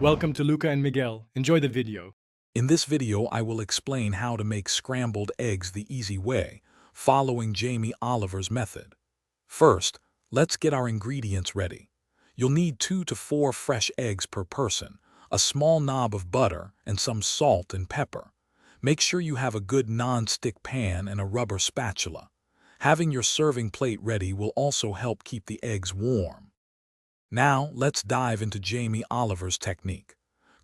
Welcome to Luca and Miguel. Enjoy the video. In this video, I will explain how to make scrambled eggs the easy way, following Jamie Oliver's method. First, let's get our ingredients ready. You'll need 2 to 4 fresh eggs per person, a small knob of butter, and some salt and pepper. Make sure you have a good non-stick pan and a rubber spatula. Having your serving plate ready will also help keep the eggs warm. Now, let's dive into Jamie Oliver's technique.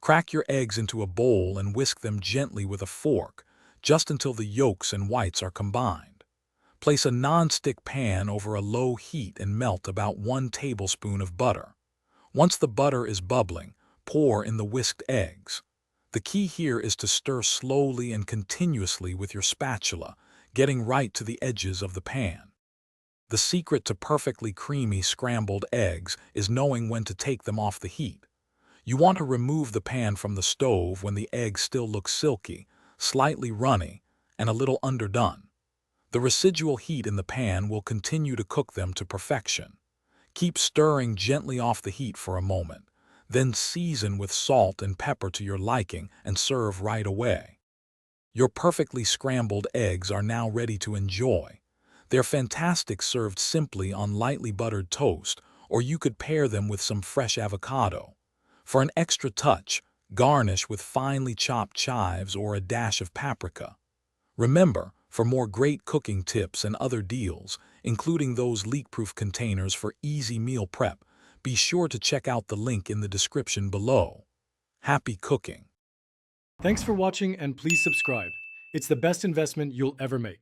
Crack your eggs into a bowl and whisk them gently with a fork, just until the yolks and whites are combined. Place a non-stick pan over a low heat and melt about 1 tablespoon of butter. Once the butter is bubbling, pour in the whisked eggs. The key here is to stir slowly and continuously with your spatula, getting right to the edges of the pan. The secret to perfectly creamy scrambled eggs is knowing when to take them off the heat. You want to remove the pan from the stove when the eggs still look silky, slightly runny, and a little underdone. The residual heat in the pan will continue to cook them to perfection. Keep stirring gently off the heat for a moment, then season with salt and pepper to your liking and serve right away. Your perfectly scrambled eggs are now ready to enjoy. They're fantastic served simply on lightly buttered toast, or you could pair them with some fresh avocado. For an extra touch, garnish with finely chopped chives or a dash of paprika. Remember, for more great cooking tips and other deals, including those leak-proof containers for easy meal prep, be sure to check out the link in the description below. Happy cooking! Thanks for watching and please subscribe. It's the best investment you'll ever make.